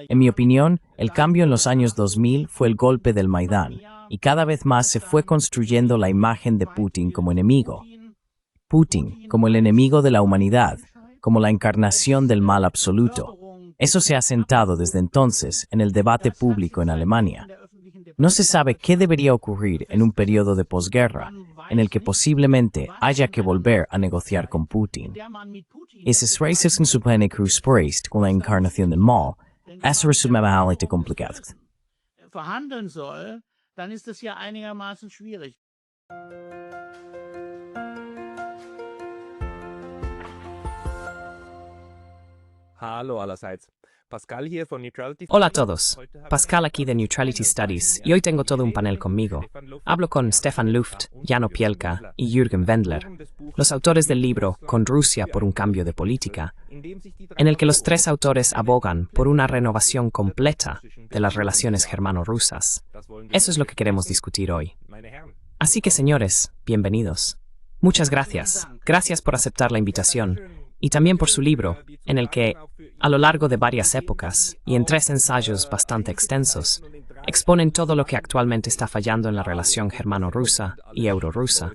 En mi opinión, el cambio en los años 2000 fue el golpe del Maidán, y cada vez más se fue construyendo la imagen de Putin como enemigo. Putin como el enemigo de la humanidad, como la encarnación del mal absoluto. Eso se ha sentado desde entonces en el debate público en Alemania. No se sabe qué debería ocurrir en un periodo de posguerra, en el que posiblemente haya que volver a negociar con Putin. Es racism supone que spreist con la encarnación del mal, es resumablemente complicado. Hallo allerseits. Pascal hier von Neutrality Hola a Studies. todos, Pascal aquí de Neutrality Studies y hoy tengo todo un panel conmigo. Hablo con Stefan Luft, Jano Pielka y Jürgen Wendler, los autores del libro Con Rusia por un cambio de política, en el que los tres autores abogan por una renovación completa de las relaciones germano-rusas. Eso es lo que queremos discutir hoy. Así que señores, bienvenidos. Muchas gracias. Gracias por aceptar la invitación. Y también por su libro, en el que, a lo largo de varias épocas y en 3 ensayos bastante extensos, exponen todo lo que actualmente está fallando en la relación germano-rusa y euro-rusa.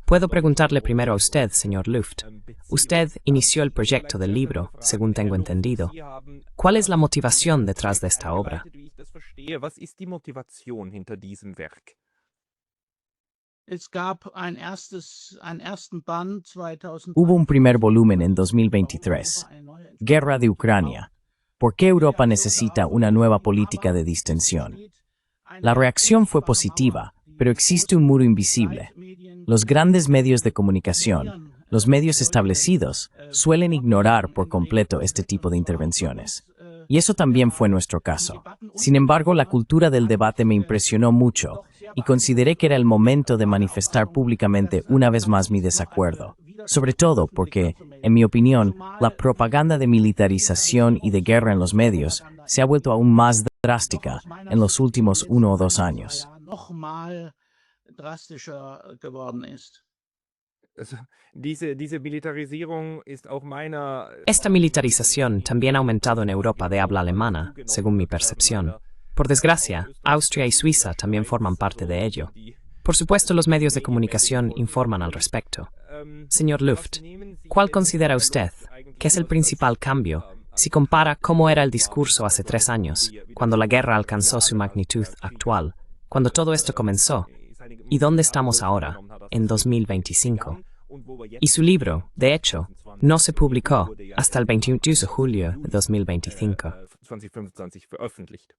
Puedo preguntarle primero a usted, señor Luft. Usted inició el proyecto del libro, según tengo entendido. ¿Cuál es la motivación detrás de esta obra? Was ist die Motivation hinter diesem Werk? Hubo un primer volumen en 2023, Guerra de Ucrania. ¿Por qué Europa necesita una nueva política de distensión? La reacción fue positiva, pero existe un muro invisible. Los grandes medios de comunicación, los medios establecidos, suelen ignorar por completo este tipo de intervenciones. Y eso también fue nuestro caso. Sin embargo, la cultura del debate me impresionó mucho y consideré que era el momento de manifestar públicamente una vez más mi desacuerdo. Sobre todo porque, en mi opinión, la propaganda de militarización y de guerra en los medios se ha vuelto aún más drástica en los últimos 1 o 2 años. Diese Militarisierung ist auch meiner... Esta militarización también ha aumentado en Europa de habla alemana, según mi percepción. Por desgracia, Austria y Suiza también forman parte de ello. Por supuesto, los medios de comunicación informan al respecto. Señor Luft, ¿cuál considera usted que es el principal cambio si compara cómo era el discurso hace 3 años, cuando la guerra alcanzó su magnitud actual, cuando todo esto comenzó, y dónde estamos ahora, en 2025? Y su libro, de hecho, no se publicó hasta el 21 de julio de 2025. 2025 veröffentlicht.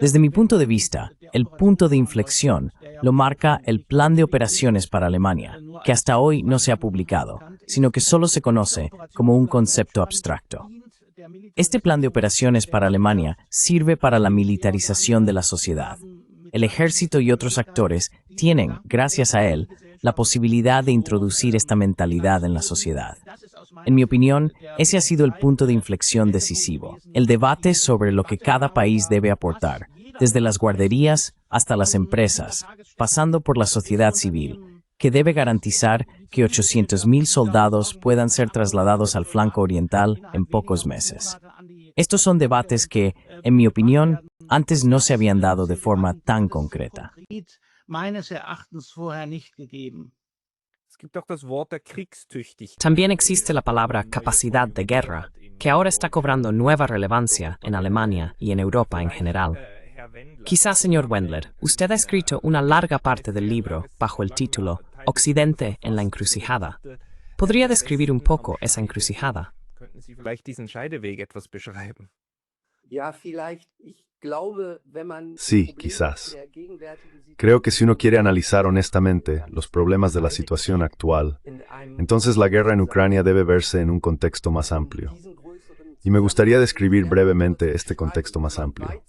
Desde mi punto de vista, el punto de inflexión lo marca el Plan de Operaciones para Alemania, que hasta hoy no se ha publicado, sino que solo se conoce como un concepto abstracto. Este Plan de Operaciones para Alemania sirve para la militarización de la sociedad. El ejército y otros actores tienen, gracias a él, la posibilidad de introducir esta mentalidad en la sociedad. En mi opinión, ese ha sido el punto de inflexión decisivo, el debate sobre lo que cada país debe aportar, desde las guarderías hasta las empresas, pasando por la sociedad civil, que debe garantizar que 800.000 soldados puedan ser trasladados al flanco oriental en pocos meses. Estos son debates que, en mi opinión, antes no se habían dado de forma tan concreta. También existe la palabra capacidad de guerra, que ahora está cobrando nueva relevancia en Alemania y en Europa en general. Quizás, señor Wendler, usted ha escrito una larga parte del libro bajo el título Occidente en la encrucijada. ¿Podría describir un poco esa encrucijada? Sí, quizás. Creo que si uno quiere analizar honestamente los problemas de la situación actual, entonces la guerra en Ucrania debe verse en un contexto más amplio. Y me gustaría describir brevemente este contexto más amplio.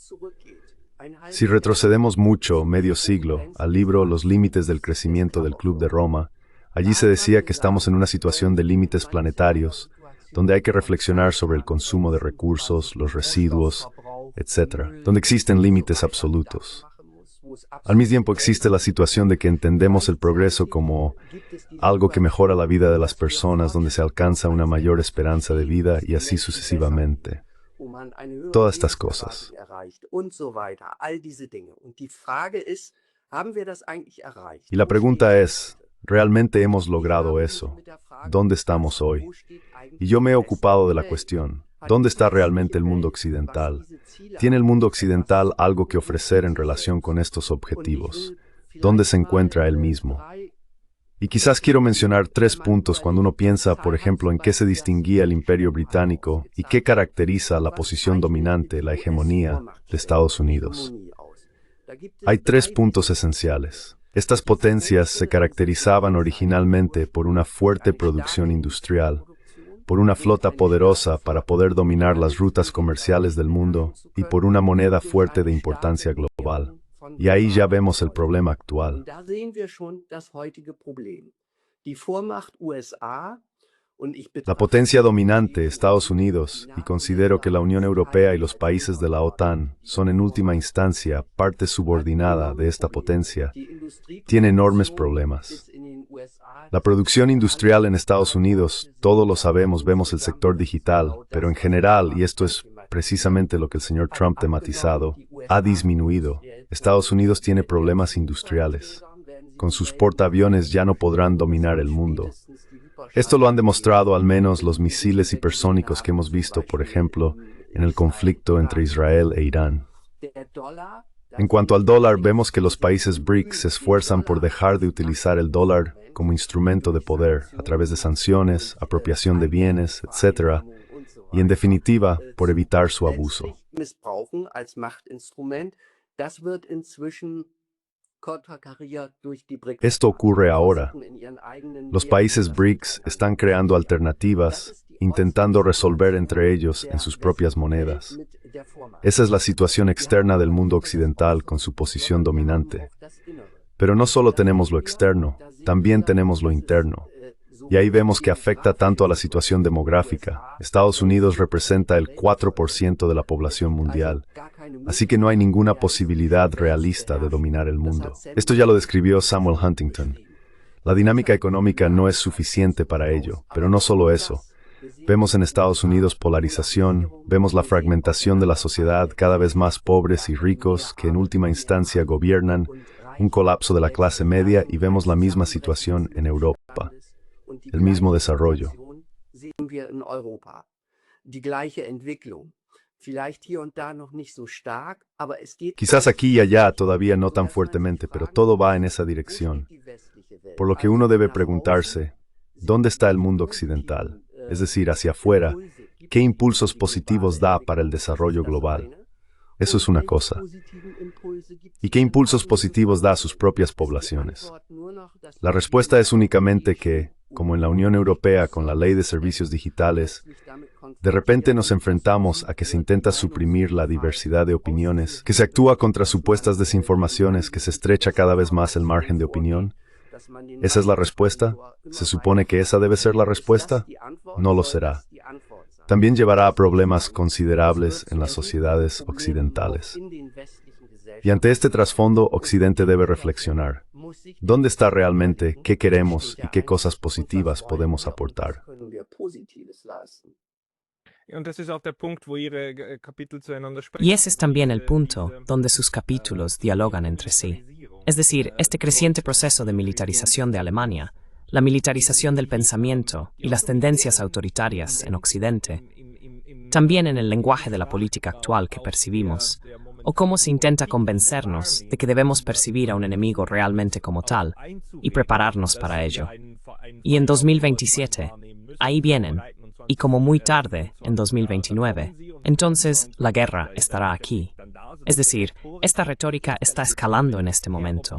Si retrocedemos mucho, medio siglo, al libro Los límites del crecimiento del Club de Roma, allí se decía que estamos en una situación de límites planetarios, donde hay que reflexionar sobre el consumo de recursos, los residuos, etc., donde existen límites absolutos. Al mismo tiempo existe la situación de que entendemos el progreso como algo que mejora la vida de las personas, donde se alcanza una mayor esperanza de vida y así sucesivamente. Todas estas cosas. Y la pregunta es, ¿realmente hemos logrado eso? ¿Dónde estamos hoy? Y yo me he ocupado de la cuestión. ¿Dónde está realmente el mundo occidental? ¿Tiene el mundo occidental algo que ofrecer en relación con estos objetivos? ¿Dónde se encuentra él mismo? Y quizás quiero mencionar 3 puntos cuando uno piensa, por ejemplo, en qué se distinguía el Imperio Británico y qué caracteriza la posición dominante, la hegemonía de Estados Unidos. Hay 3 puntos esenciales. Estas potencias se caracterizaban originalmente por una fuerte producción industrial, por una flota poderosa para poder dominar las rutas comerciales del mundo y por una moneda fuerte de importancia global. Y ahí ya vemos el problema actual. La potencia dominante, Estados Unidos, y considero que la Unión Europea y los países de la OTAN son en última instancia parte subordinada de esta potencia, tiene enormes problemas. La producción industrial en Estados Unidos, todos lo sabemos, vemos el sector digital, pero en general, y esto es precisamente lo que el señor Trump ha tematizado, ha disminuido. Estados Unidos tiene problemas industriales. Con sus portaaviones ya no podrán dominar el mundo. Esto lo han demostrado al menos los misiles hipersónicos que hemos visto, por ejemplo, en el conflicto entre Israel e Irán. En cuanto al dólar, vemos que los países BRICS se esfuerzan por dejar de utilizar el dólar como instrumento de poder a través de sanciones, apropiación de bienes, etc., y en definitiva, por evitar su abuso. Esto ocurre ahora. Los países BRICS están creando alternativas, intentando resolver entre ellos en sus propias monedas. Esa es la situación externa del mundo occidental con su posición dominante. Pero no solo tenemos lo externo, también tenemos lo interno. Y ahí vemos que afecta tanto a la situación demográfica. Estados Unidos representa el 4% de la población mundial, así que no hay ninguna posibilidad realista de dominar el mundo. Esto ya lo describió Samuel Huntington. La dinámica económica no es suficiente para ello, pero no solo eso. Vemos en Estados Unidos polarización, vemos la fragmentación de la sociedad, cada vez más pobres y ricos que en última instancia gobiernan, un colapso de la clase media y vemos la misma situación en Europa. El mismo desarrollo. Quizás aquí y allá todavía no tan fuertemente, pero todo va en esa dirección. Por lo que uno debe preguntarse, ¿dónde está el mundo occidental? Es decir, hacia afuera, ¿qué impulsos positivos da para el desarrollo global? Eso es una cosa. ¿Y qué impulsos positivos da a sus propias poblaciones? La respuesta es únicamente que, como en la Unión Europea con la Ley de Servicios Digitales, de repente nos enfrentamos a que se intenta suprimir la diversidad de opiniones, que se actúa contra supuestas desinformaciones, que se estrecha cada vez más el margen de opinión. ¿Esa es la respuesta? ¿Se supone que esa debe ser la respuesta? No lo será. También llevará a problemas considerables en las sociedades occidentales. Y ante este trasfondo, Occidente debe reflexionar. ¿Dónde está realmente, qué queremos y qué cosas positivas podemos aportar? Y ese es también el punto donde sus capítulos dialogan entre sí. Es decir, este creciente proceso de militarización de Alemania, la militarización del pensamiento y las tendencias autoritarias en Occidente, también en el lenguaje de la política actual que percibimos, o cómo se intenta convencernos de que debemos percibir a un enemigo realmente como tal y prepararnos para ello. Y en 2027, ahí vienen, y como muy tarde, en 2029, entonces la guerra estará aquí. Es decir, esta retórica está escalando en este momento.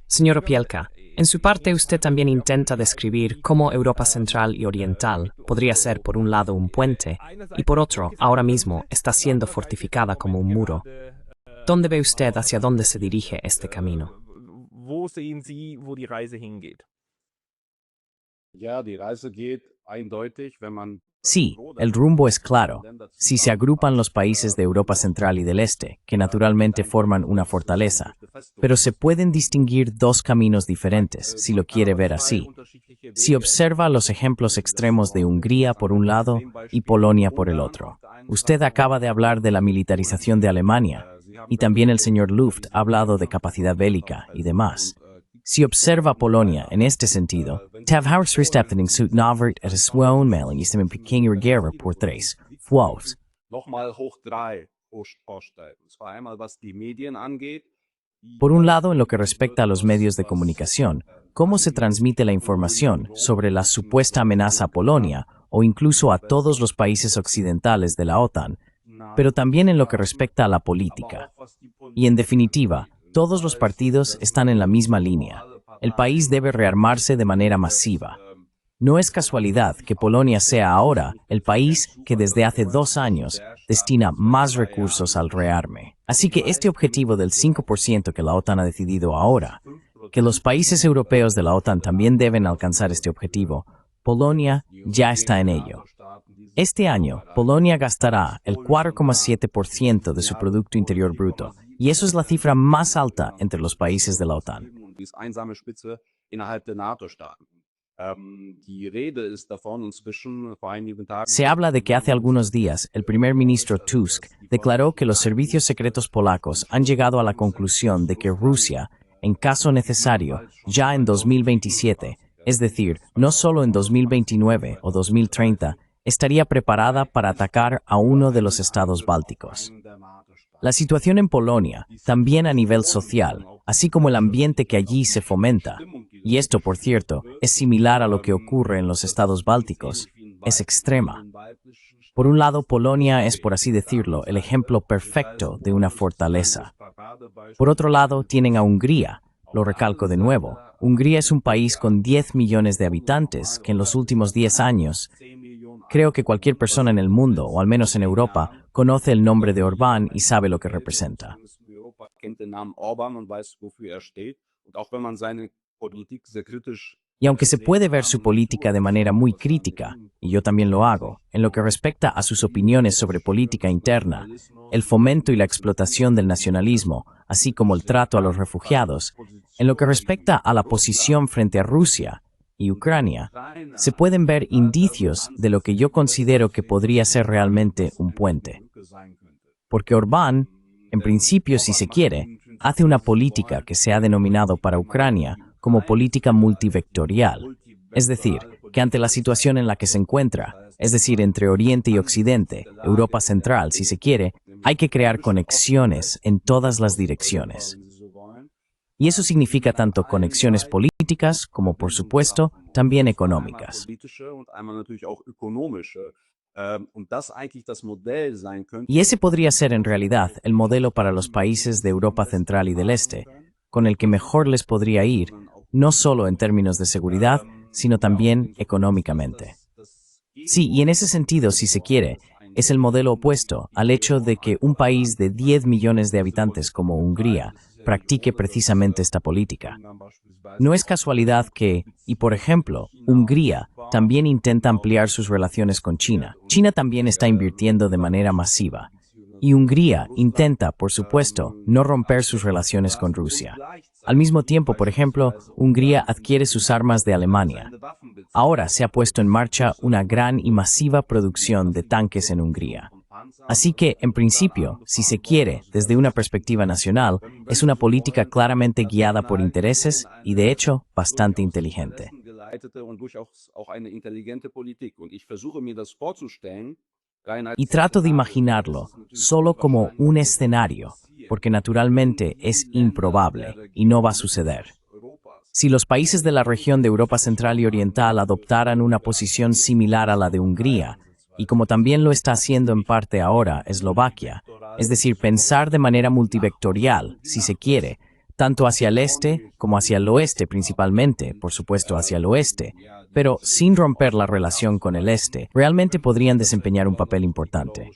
Señor Opielka, en su parte usted también intenta describir cómo Europa Central y Oriental podría ser por un lado un puente y por otro, ahora mismo, está siendo fortificada como un muro. ¿Dónde ve usted hacia dónde se dirige este camino? Sí, el rumbo es claro. Si se agrupan los países de Europa Central y del Este, que naturalmente forman una fortaleza, pero se pueden distinguir dos caminos diferentes, si lo quiere ver así. Si observa los ejemplos extremos de Hungría por un lado y Polonia por el otro. Usted acaba de hablar de la militarización de Alemania, y también el señor Luft ha hablado de capacidad bélica y demás. Si observa Polonia en este sentido, Tavhauersristäptening zoekt Novert het gewoon melding is een pequeña guerra por tres. Fuaus. Nochmal hoch 3 aussteigen. Und zwar einmal, was die Medien angeht. Por un lado, en lo que respecta a los medios de comunicación, cómo se transmite la información sobre la supuesta amenaza a Polonia o incluso a todos los países occidentales de la OTAN, pero también en lo que respecta a la política. Y en definitiva, todos los partidos están en la misma línea. El país debe rearmarse de manera masiva. No es casualidad que Polonia sea ahora el país que desde hace 2 años destina más recursos al rearme. Así que este objetivo del 5% que la OTAN ha decidido ahora, que los países europeos de la OTAN también deben alcanzar este objetivo, Polonia ya está en ello. Este año, Polonia gastará el 4,7% de su Producto Interior Bruto, y eso es la cifra más alta entre los países de la OTAN. Se habla de que hace algunos días el primer ministro Tusk declaró que los servicios secretos polacos han llegado a la conclusión de que Rusia, en caso necesario, ya en 2027, es decir, no solo en 2029 o 2030, estaría preparada para atacar a uno de los estados bálticos. La situación en Polonia, también a nivel social, así como el ambiente que allí se fomenta, y esto, por cierto, es similar a lo que ocurre en los estados bálticos, es extrema. Por un lado, Polonia es, por así decirlo, el ejemplo perfecto de una fortaleza. Por otro lado, tienen a Hungría. Lo recalco de nuevo. Hungría es un país con 10 millones de habitantes que en los últimos 10 años, creo que cualquier persona en el mundo, o al menos en Europa, conoce el nombre de Orbán y sabe lo que representa. Y aunque se puede ver su política de manera muy crítica, y yo también lo hago, en lo que respecta a sus opiniones sobre política interna, el fomento y la explotación del nacionalismo, así como el trato a los refugiados, en lo que respecta a la posición frente a Rusia y Ucrania, se pueden ver indicios de lo que yo considero que podría ser realmente un puente. Porque Orbán, en principio, si se quiere, hace una política que se ha denominado para Ucrania como política multivectorial, es decir, que ante la situación en la que se encuentra, es decir, entre Oriente y Occidente, Europa Central, si se quiere, hay que crear conexiones en todas las direcciones. Y eso significa tanto conexiones políticas como, por supuesto, también económicas. Y ese podría ser en realidad el modelo para los países de Europa Central y del Este, con el que mejor les podría ir, no solo en términos de seguridad, sino también económicamente. Sí, y en ese sentido, si se quiere, es el modelo opuesto al hecho de que un país de 10 millones de habitantes como Hungría practique precisamente esta política. No es casualidad que, y por ejemplo, Hungría también intenta ampliar sus relaciones con China. China también está invirtiendo de manera masiva. Y Hungría intenta, por supuesto, no romper sus relaciones con Rusia. Al mismo tiempo, por ejemplo, Hungría adquiere sus armas de Alemania. Ahora se ha puesto en marcha una gran y masiva producción de tanques en Hungría. Así que, en principio, si se quiere, desde una perspectiva nacional, es una política claramente guiada por intereses y, de hecho, bastante inteligente. Y trato de imaginarlo solo como un escenario, porque naturalmente es improbable y no va a suceder. Si los países de la región de Europa Central y Oriental adoptaran una posición similar a la de Hungría, y como también lo está haciendo en parte ahora Eslovaquia, es decir, pensar de manera multivectorial, si se quiere, tanto hacia el este como hacia el oeste principalmente, por supuesto hacia el oeste, pero sin romper la relación con el este, realmente podrían desempeñar un papel importante.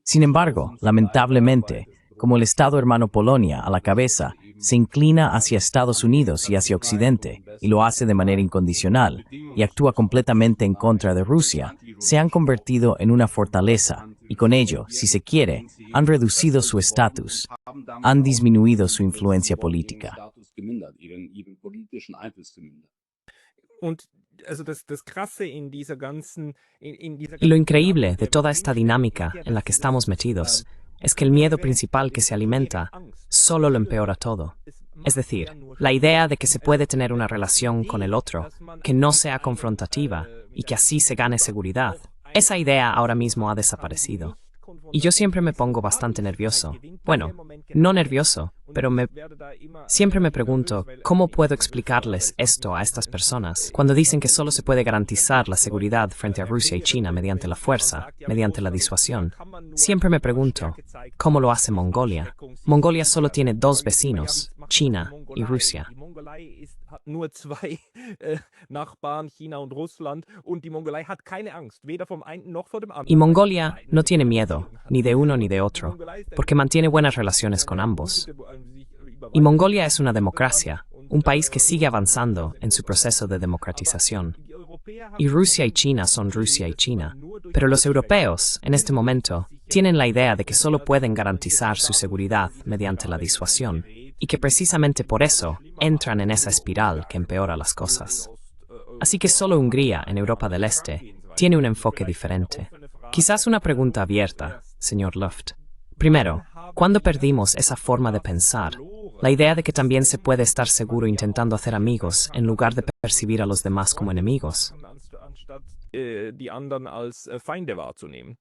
Sin embargo, lamentablemente, como el Estado hermano Polonia a la cabeza, se inclina hacia Estados Unidos y hacia Occidente, y lo hace de manera incondicional, y actúa completamente en contra de Rusia, se han convertido en una fortaleza, y con ello, si se quiere, han reducido su estatus, han disminuido su influencia política. Y lo increíble de toda esta dinámica en la que estamos metidos es que el miedo principal que se alimenta solo lo empeora todo. Es decir, la idea de que se puede tener una relación con el otro que no sea confrontativa y que así se gane seguridad, esa idea ahora mismo ha desaparecido. Y yo siempre me pongo bastante nervioso. Bueno, no nervioso, pero siempre me pregunto cómo puedo explicarles esto a estas personas cuando dicen que solo se puede garantizar la seguridad frente a Rusia y China mediante la fuerza, mediante la disuasión. Siempre me pregunto, ¿cómo lo hace Mongolia? Mongolia solo tiene dos vecinos, China y Rusia. Nur zwei Nachbarn, China und Russland, und die Mongolei hat keine Angst, weder vom einen noch vor dem anderen. Y Mongolia no tiene miedo, ni de uno ni de otro, porque mantiene buenas relaciones con ambos. Y Mongolia es una democracia, un país que sigue avanzando en su proceso de democratización. Y Rusia y China son Rusia y China, pero los europeos, en este momento, tienen la idea de que solo pueden garantizar su seguridad mediante la disuasión, y que precisamente por eso entran en esa espiral que empeora las cosas. Así que solo Hungría, en Europa del Este, tiene un enfoque diferente. Quizás una pregunta abierta, señor Luft. Primero, ¿cuándo perdimos esa forma de pensar? La idea de que también se puede estar seguro intentando hacer amigos en lugar de percibir a los demás como enemigos. Die anderen als Feinde wahrzunehmen.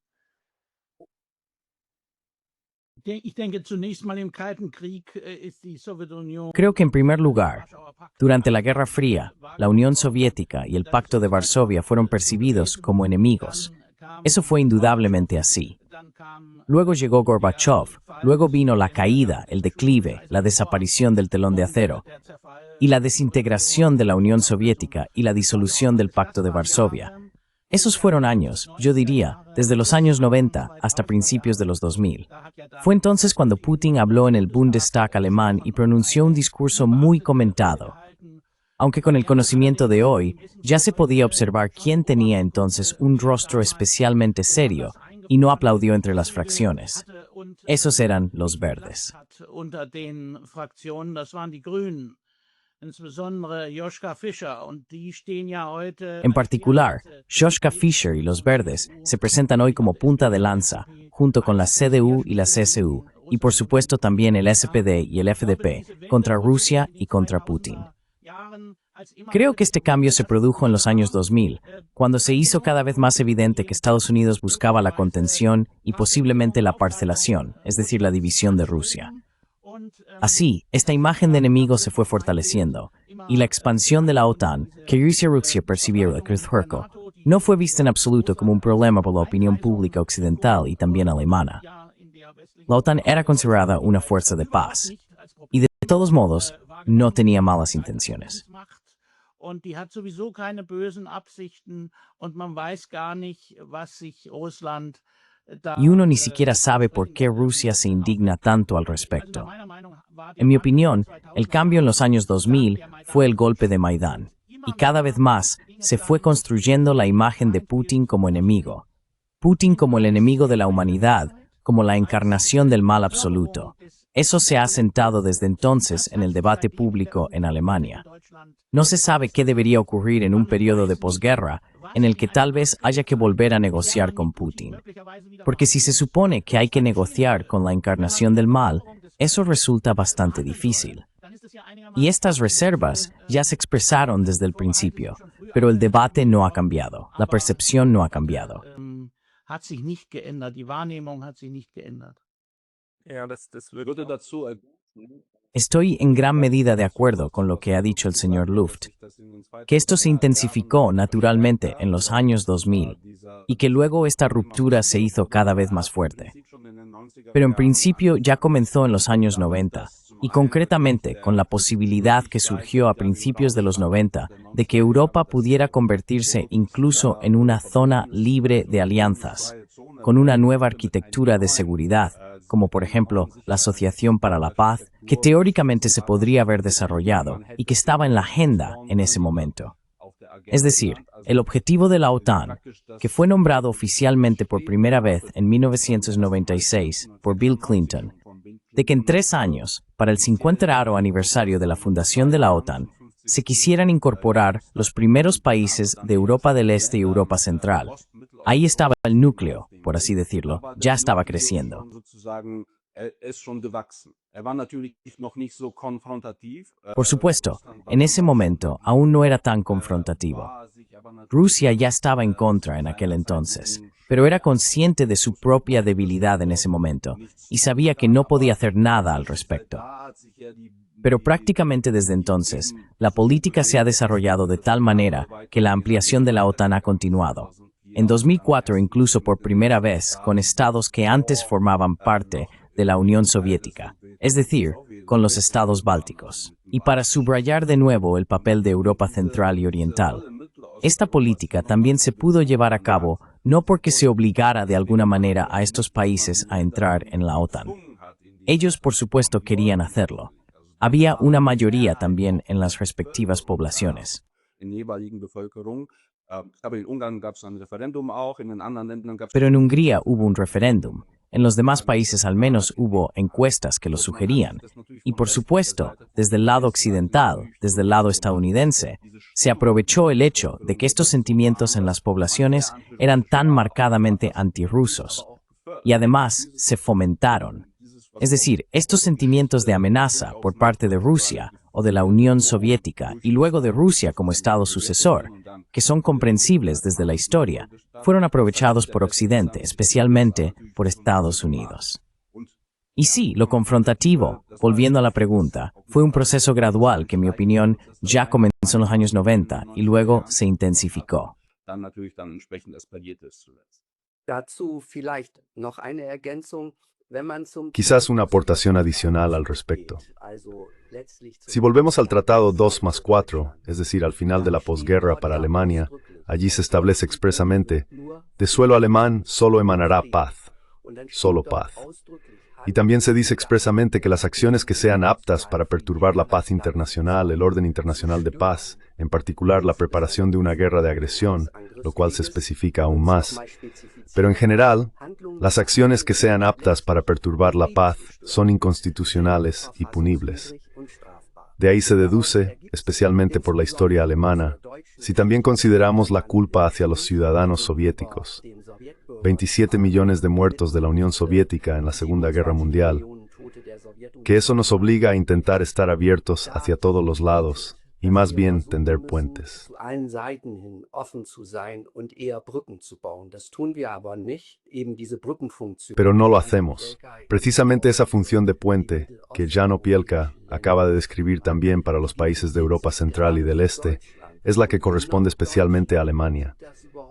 Creo que en primer lugar, durante la Guerra Fría, la Unión Soviética y el Pacto de Varsovia fueron percibidos como enemigos. Eso fue indudablemente así. Luego llegó Gorbachev, luego vino la caída, el declive, la desaparición del telón de acero, y la desintegración de la Unión Soviética y la disolución del Pacto de Varsovia. Esos fueron años, yo diría, desde los años 90 hasta principios de los 2000. Fue entonces cuando Putin habló en el Bundestag alemán y pronunció un discurso muy comentado. Aunque con el conocimiento de hoy, ya se podía observar quién tenía entonces un rostro especialmente serio y no aplaudió entre las fracciones. Esos eran los verdes. En particular, Joschka Fischer y los verdes se presentan hoy como punta de lanza, junto con la CDU y la CSU, y por supuesto también el SPD y el FDP, contra Rusia y contra Putin. Creo que este cambio se produjo en los años 2000, cuando se hizo cada vez más evidente que Estados Unidos buscaba la contención y posiblemente la parcelación, es decir, la división de Rusia. Así, esta imagen de enemigo se fue fortaleciendo, y la expansión de la OTAN, que Rusia percibió el Kruzhurko, no fue vista en absoluto como un problema por la opinión pública occidental y también alemana. La OTAN era considerada una fuerza de paz, y de todos modos, no tenía malas intenciones. Y uno ni siquiera sabe por qué Rusia se indigna tanto al respecto. En mi opinión, el cambio en los años 2000 fue el golpe de Maidán, y cada vez más se fue construyendo la imagen de Putin como enemigo. Putin como el enemigo de la humanidad, como la encarnación del mal absoluto. Eso se ha asentado desde entonces en el debate público en Alemania. No se sabe qué debería ocurrir en un periodo de posguerra en el que tal vez haya que volver a negociar con Putin. Porque si se supone que hay que negociar con la encarnación del mal, eso resulta bastante difícil. Y estas reservas ya se expresaron desde el principio, pero el debate no ha cambiado, la percepción no ha cambiado. Estoy en gran medida de acuerdo con lo que ha dicho el señor Luft, que esto se intensificó naturalmente en los años 2000 y que luego esta ruptura se hizo cada vez más fuerte. Pero en principio ya comenzó en los años 90 y concretamente con la posibilidad que surgió a principios de los 90 de que Europa pudiera convertirse incluso en una zona libre de alianzas, con una nueva arquitectura de seguridad como por ejemplo la Asociación para la Paz, que teóricamente se podría haber desarrollado y que estaba en la agenda en ese momento. Es decir, el objetivo de la OTAN, que fue nombrado oficialmente por primera vez en 1996 por Bill Clinton, de que en 3 años, para el 50º aniversario de la fundación de la OTAN, se quisieran incorporar los primeros países de Europa del Este y Europa Central. Ahí estaba el núcleo, por así decirlo, ya estaba creciendo. Por supuesto, en ese momento aún no era tan confrontativo. Rusia ya estaba en contra en aquel entonces, pero era consciente de su propia debilidad en ese momento y sabía que no podía hacer nada al respecto. Pero prácticamente desde entonces, la política se ha desarrollado de tal manera que la ampliación de la OTAN ha continuado. En 2004, incluso por primera vez, con estados que antes formaban parte de la Unión Soviética, es decir, con los estados bálticos. Y para subrayar de nuevo el papel de Europa Central y Oriental, esta política también se pudo llevar a cabo no porque se obligara de alguna manera a estos países a entrar en la OTAN. Ellos, por supuesto, querían hacerlo. Había una mayoría también en las respectivas poblaciones. Pero en Hungría hubo un referéndum. En los demás países al menos hubo encuestas que lo sugerían. Y por supuesto, desde el lado occidental, desde el lado estadounidense, se aprovechó el hecho de que estos sentimientos en las poblaciones eran tan marcadamente antirrusos. Y además se fomentaron. Es decir, estos sentimientos de amenaza por parte de Rusia o de la Unión Soviética y luego de Rusia como Estado sucesor, que son comprensibles desde la historia, fueron aprovechados por Occidente, especialmente por Estados Unidos. Y sí, lo confrontativo, volviendo a la pregunta, fue un proceso gradual que, en mi opinión, ya comenzó en los años 90 y luego se intensificó. Quizás una aportación adicional al respecto. Si volvemos al Tratado 2+4, es decir, al final de la posguerra para Alemania, allí se establece expresamente, de suelo alemán solo emanará paz, solo paz. Y también se dice expresamente que las acciones que sean aptas para perturbar la paz internacional, el orden internacional de paz, en particular la preparación de una guerra de agresión, lo cual se especifica aún más. Pero en general, las acciones que sean aptas para perturbar la paz son inconstitucionales y punibles. De ahí se deduce, especialmente por la historia alemana, si también consideramos la culpa hacia los ciudadanos soviéticos. 27 millones de muertos de la Unión Soviética en la Segunda Guerra Mundial, que eso nos obliga a intentar estar abiertos hacia todos los lados y más bien tender puentes. Pero no lo hacemos. Precisamente esa función de puente, que Jan Opelka acaba de describir también para los países de Europa Central y del Este, es la que corresponde especialmente a Alemania.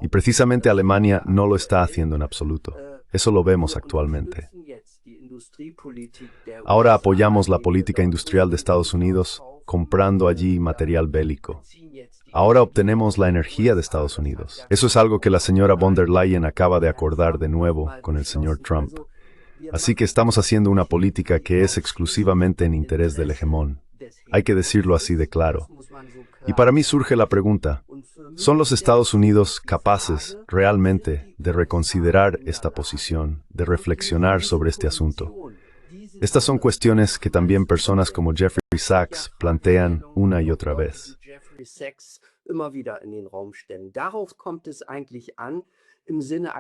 Y precisamente Alemania no lo está haciendo en absoluto. Eso lo vemos actualmente. Ahora apoyamos la política industrial de Estados Unidos, comprando allí material bélico. Ahora obtenemos la energía de Estados Unidos. Eso es algo que la señora von der Leyen acaba de acordar de nuevo con el señor Trump. Así que estamos haciendo una política que es exclusivamente en interés del hegemón. Hay que decirlo así de claro. Y para mí surge la pregunta, ¿son los Estados Unidos capaces realmente de reconsiderar esta posición, de reflexionar sobre este asunto? Estas son cuestiones que también personas como Jeffrey Sachs plantean una y otra vez.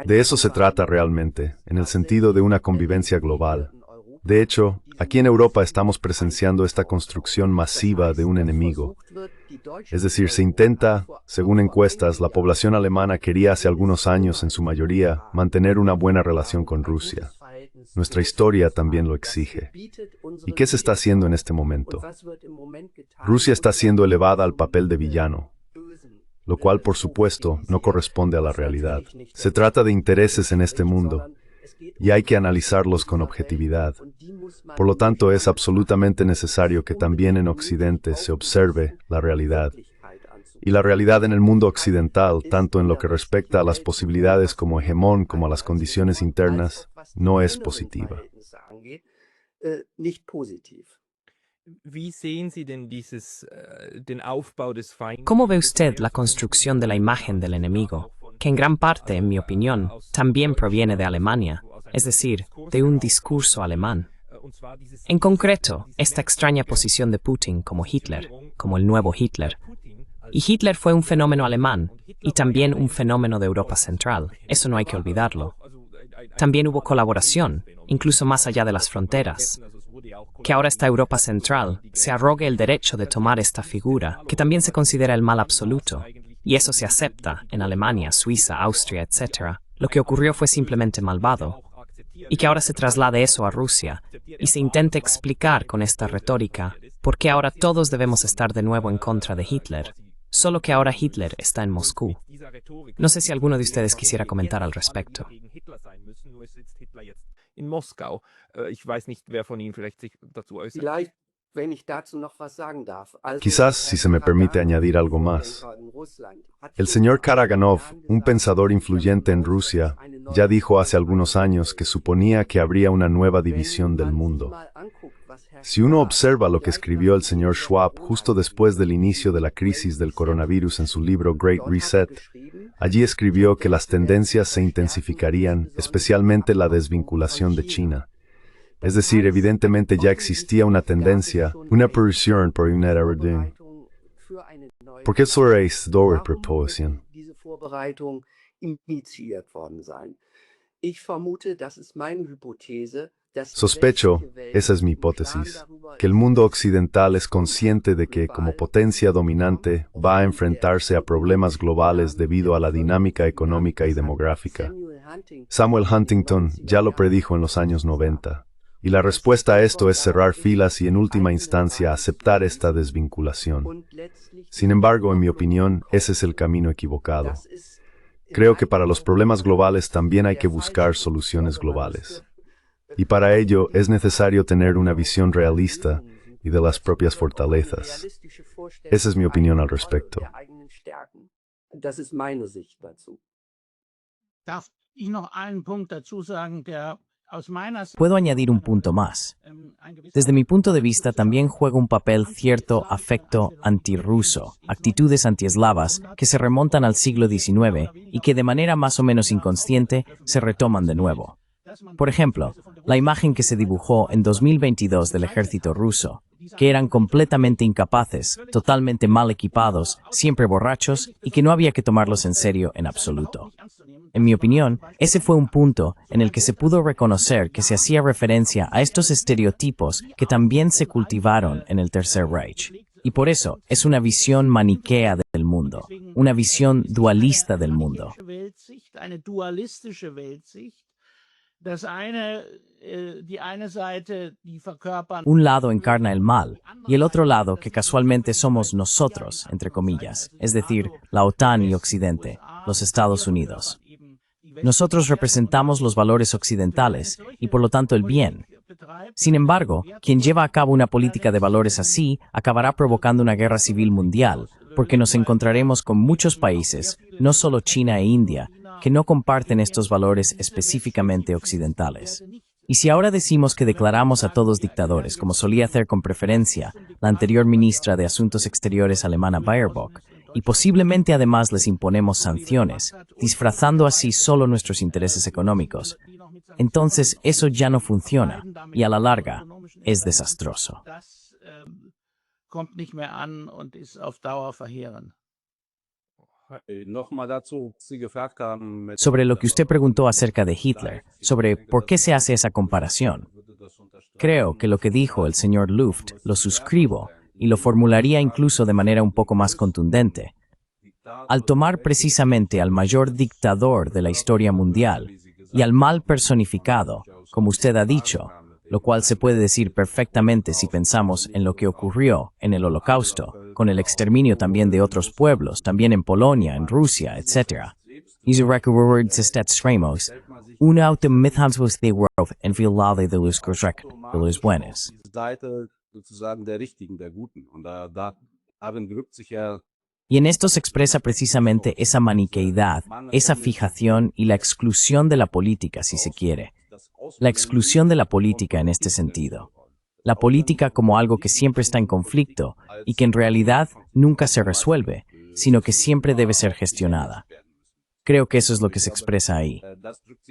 De eso se trata realmente, en el sentido de una convivencia global. De hecho, aquí en Europa estamos presenciando esta construcción masiva de un enemigo. Es decir, se intenta, según encuestas, la población alemana quería hace algunos años, en su mayoría, mantener una buena relación con Rusia. Nuestra historia también lo exige. ¿Y qué se está haciendo en este momento? Rusia está siendo elevada al papel de villano, lo cual, por supuesto, no corresponde a la realidad. Se trata de intereses en este mundo, y hay que analizarlos con objetividad. Por lo tanto, es absolutamente necesario que también en Occidente se observe la realidad. Y la realidad en el mundo occidental, tanto en lo que respecta a las posibilidades como hegemón como a las condiciones internas, no es positiva. nicht positiv. Wie sehen Sie denn den Aufbau des Feindes? ¿Cómo ve usted la construcción de la imagen del enemigo, que en gran parte, en mi opinión, también proviene de Alemania, es decir, de un discurso alemán? En concreto, esta extraña posición de Putin como Hitler, como el nuevo Hitler. Y Hitler fue un fenómeno alemán, y también un fenómeno de Europa Central, eso no hay que olvidarlo. También hubo colaboración, incluso más allá de las fronteras. Que ahora esta Europa Central se arrogue el derecho de tomar esta figura, que también se considera el mal absoluto, y eso se acepta en Alemania, Suiza, Austria, etc. Lo que ocurrió fue simplemente malvado. Y que ahora se traslade eso a Rusia, y se intente explicar con esta retórica por qué ahora todos debemos estar de nuevo en contra de Hitler, solo que ahora Hitler está en Moscú. No sé si alguno de ustedes quisiera comentar al respecto. In Moskau. Ich weiß nicht, wer von Ihnen vielleicht sich dazu äußert. Vielleicht, wenn ich dazu noch was sagen darf. Also, Quizás, si se me permite añadir algo más. El señor Karaganov, un pensador influyente en Rusia, ya dijo hace algunos años que suponía que habría una nueva división del mundo. Si uno observa lo que escribió el señor Schwab justo después del inicio de la crisis del coronavirus en su libro Great Reset, allí escribió que las tendencias se intensificarían, especialmente la desvinculación de China. Es decir, evidentemente ya existía una tendencia, una presión por una reducción. ¿Por qué sobre esta proposición? Diese Vorbereitung initiiert worden sein. Ich vermute, das ist meine Hypothese, dass Sospecho, esa es mi hipótesis, que el mundo occidental es consciente de que, como potencia dominante, va a enfrentarse a problemas globales debido a la dinámica económica y demográfica. Samuel Huntington ya lo predijo en los años 90. Y la respuesta a esto es cerrar filas y en última instancia aceptar esta desvinculación. Sin embargo, en mi opinión, ese es el camino equivocado. Creo que para los problemas globales también hay que buscar soluciones globales. Y para ello es necesario tener una visión realista y de las propias fortalezas. Esa es mi opinión al respecto. Das ist meine Sicht dazu. Darf ich noch einen Punkt dazu sagen, der aus meiner Sicht Puedo añadir un punto más. Desde mi punto de vista también juega un papel cierto afecto antirruso, actitudes antieslavas que se remontan al siglo XIX y que de manera más o menos inconsciente se retoman de nuevo. Por ejemplo, la imagen que se dibujó en 2022 del ejército ruso, que eran completamente incapaces, totalmente mal equipados, siempre borrachos y que no había que tomarlos en serio en absoluto. En mi opinión, ese fue un punto en el que se pudo reconocer que se hacía referencia a estos estereotipos que también se cultivaron en el Tercer Reich. Y por eso es una visión maniquea del mundo, una visión dualista del mundo. eine dualistische Weltsicht. Das eine, die eine Seite, die verkörpern Un lado encarna el mal y el otro lado que casualmente somos nosotros, entre comillas, es decir, la OTAN y Occidente, los Estados Unidos. Nosotros representamos los valores occidentales y por lo tanto el bien. Sin embargo, quien lleva a cabo una política de valores así acabará provocando una guerra civil mundial, porque nos encontraremos con muchos países, no solo China e India, que no comparten estos valores específicamente occidentales. Y si ahora decimos que declaramos a todos dictadores, como solía hacer con preferencia la anterior ministra de Asuntos Exteriores alemana Baerbock, y posiblemente además les imponemos sanciones, disfrazando así solo nuestros intereses económicos, entonces eso ya no funciona y a la larga es desastroso. das kommt nicht mehr an und ist auf Dauer verheerend. Nochmal dazu, Sie gefragt haben, Sobre lo que usted preguntó acerca de Hitler, sobre por qué se hace esa comparación, creo que lo que dijo el señor Luft lo suscribo y lo formularía incluso de manera un poco más contundente. Al tomar precisamente al mayor dictador de la historia mundial y al mal personificado, como usted ha dicho, lo cual se puede decir perfectamente si pensamos en lo que ocurrió en el Holocausto, con el exterminio también de otros pueblos, también en Polonia, en Rusia, etc. Diese Rekurword extremos, una automithans de Worf en de los de los buenos. Seite sozusagen der Richtigen, der Guten. Und darin drückt sich ja Y en esto se expresa precisamente esa maniqueidad, esa fijación y la exclusión de la política, si se quiere. la exclusión de la política en este sentido. La política como algo que siempre está en conflicto y que en realidad nunca se resuelve, sino que siempre debe ser gestionada. Creo que eso es lo que se expresa ahí.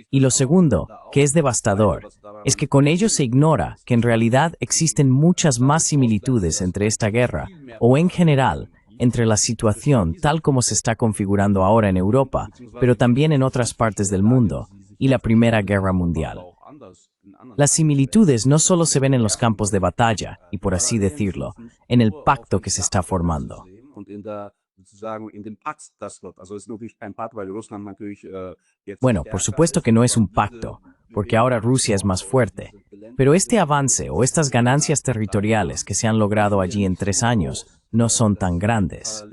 Y lo segundo, que es devastador, es que con ello se ignora que en realidad existen muchas más similitudes entre esta guerra, o en general, entre la situación tal como se está configurando ahora en Europa, pero también en otras partes del mundo, y la Primera Guerra Mundial. Las similitudes no solo se ven en los campos de batalla, y por así decirlo, en el pacto que se está formando. Bueno, por supuesto que no es un pacto, porque ahora Rusia es más fuerte, pero este avance o estas ganancias territoriales que se han logrado allí en 3 años no son tan grandes.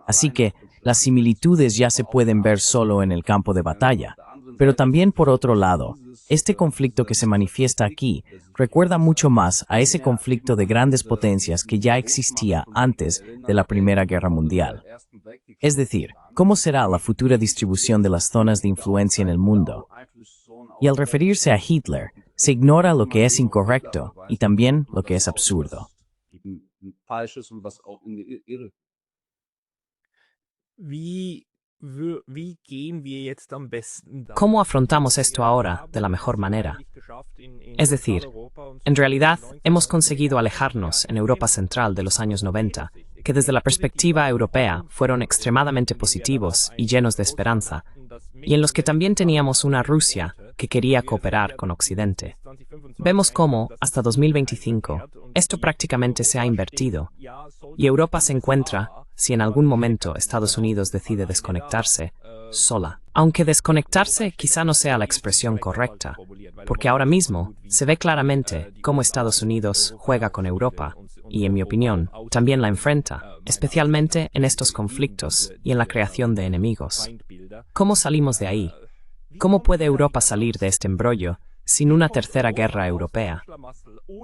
Así que las similitudes ya se pueden ver solo en el campo de batalla, pero también por otro lado, este conflicto que se manifiesta aquí recuerda mucho más a ese conflicto de grandes potencias que ya existía antes de la Primera Guerra Mundial. Es decir, ¿cómo será la futura distribución de las zonas de influencia en el mundo? Y al referirse a Hitler, se ignora lo que es incorrecto y también lo que es absurdo. ¿Cómo afrontamos esto ahora de la mejor manera? Es decir, en realidad hemos conseguido alejarnos en Europa Central de los años 90, que desde la perspectiva europea fueron extremadamente positivos y llenos de esperanza, y en los que también teníamos una Rusia que quería cooperar con Occidente. Vemos cómo, hasta 2025, esto prácticamente se ha invertido, y Europa se encuentra, si en algún momento Estados Unidos decide desconectarse, sola. Aunque desconectarse quizá no sea la expresión correcta, porque ahora mismo se ve claramente cómo Estados Unidos juega con Europa, y en mi opinión, también la enfrenta, especialmente en estos conflictos y en la creación de enemigos. ¿Cómo salimos de ahí? ¿Cómo puede Europa salir de este embrollo sin una tercera guerra europea?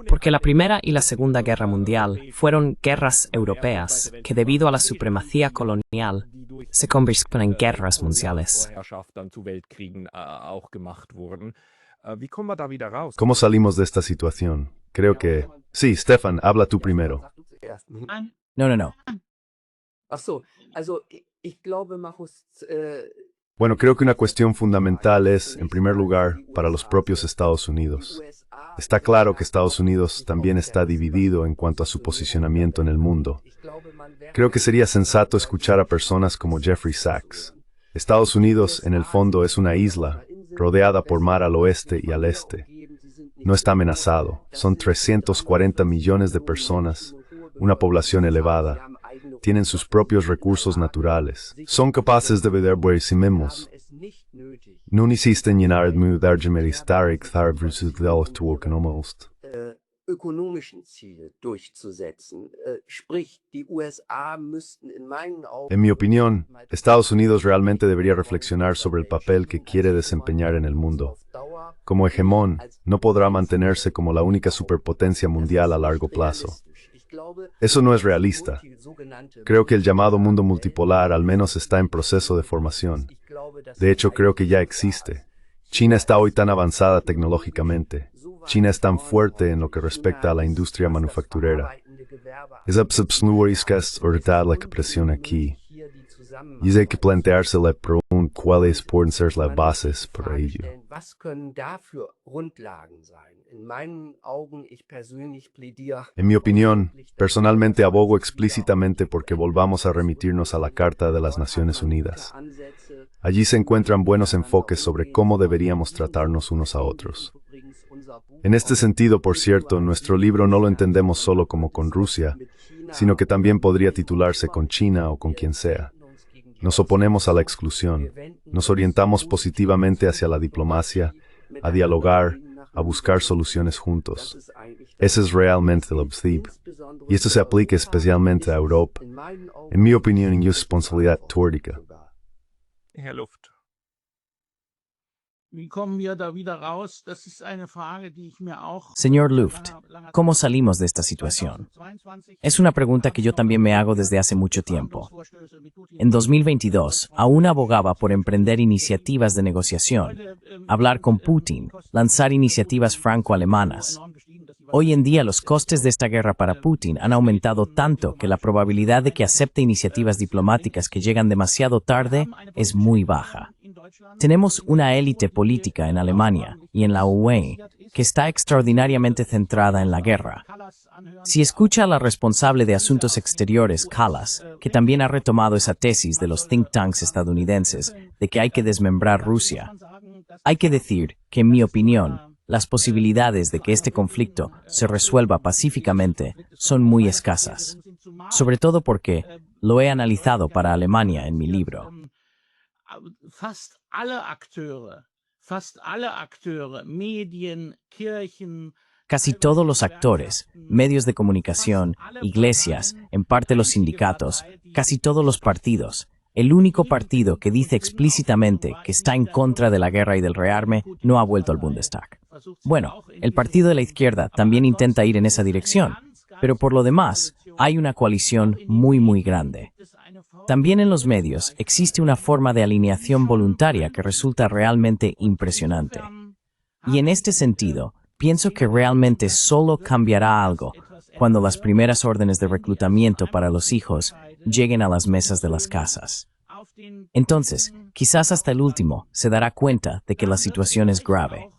Porque la Primera y la Segunda Guerra Mundial fueron guerras europeas que, debido a la supremacía colonial, se convirtieron en guerras mundiales. ¿Cómo salimos de esta situación? Creo que... Sí, Stefan, habla tú primero. No. Bueno, creo que una cuestión fundamental es, en primer lugar, para los propios Estados Unidos. Está claro que Estados Unidos también está dividido en cuanto a su posicionamiento en el mundo. Creo que sería sensato escuchar a personas como Jeffrey Sachs. Estados Unidos, en el fondo, es una isla, rodeada por mar al oeste y al este. No está amenazado. Son 340 millones de personas, una población elevada. Tienen sus propios recursos naturales. Son capaces de vender por sí mismos. No necesitan llenar el mundo de argemeristar versus de los tuocanomos. En mi opinión, Estados Unidos realmente debería reflexionar sobre el papel que quiere desempeñar en el mundo. Como hegemón, no podrá mantenerse como la única superpotencia mundial a largo plazo. Eso no es realista. Creo que el llamado mundo multipolar al menos está en proceso de formación. De hecho, creo que ya existe. China está hoy tan avanzada tecnológicamente. China es tan fuerte en lo que respecta a la industria manufacturera. Es absurdo la presión aquí. Y hay que plantearse la pregunta cuáles pueden ser las bases para ello. En mi opinión, personalmente abogo explícitamente porque volvamos a remitirnos a la Carta de las Naciones Unidas. Allí se encuentran buenos enfoques sobre cómo deberíamos tratarnos unos a otros. En este sentido, por cierto, nuestro libro no lo entendemos solo como con Rusia, sino que también podría titularse con China o con quien sea. Nos oponemos a la exclusión, nos orientamos positivamente hacia la diplomacia, a dialogar, a buscar soluciones juntos. Ese es realmente el objetivo. Y esto se aplica especialmente a Europa. En mi opinión, en responsabilidad teórica. Herr Luft. Señor Luft, ¿cómo salimos de esta situación? Es una pregunta que yo también me hago desde hace mucho tiempo. En 2022, aún abogaba por emprender iniciativas de negociación, hablar con Putin, lanzar iniciativas franco-alemanas. Hoy en día los costes de esta guerra para Putin han aumentado tanto que la probabilidad de que acepte iniciativas diplomáticas que llegan demasiado tarde es muy baja. Tenemos una élite política en Alemania y en la UE que está extraordinariamente centrada en la guerra. Si escucha a la responsable de Asuntos Exteriores, Kallas, que también ha retomado esa tesis de los think tanks estadounidenses de que hay que desmembrar Rusia, hay que decir que, en mi opinión, las posibilidades de que este conflicto se resuelva pacíficamente son muy escasas, sobre todo porque lo he analizado para Alemania en mi libro. Casi todos los actores, medios de comunicación, iglesias, en parte los sindicatos, casi todos los partidos. El único partido que dice explícitamente que está en contra de la guerra y del rearme no ha vuelto al Bundestag. Bueno, el partido de la izquierda también intenta ir en esa dirección, pero por lo demás hay una coalición muy grande. También en los medios existe una forma de alineación voluntaria que resulta realmente impresionante. Y en este sentido, pienso que realmente solo cambiará algo cuando las primeras órdenes de reclutamiento para los hijos lleguen a las mesas de las casas. Entonces, quizás hasta el último se dará cuenta de que la situación es grave.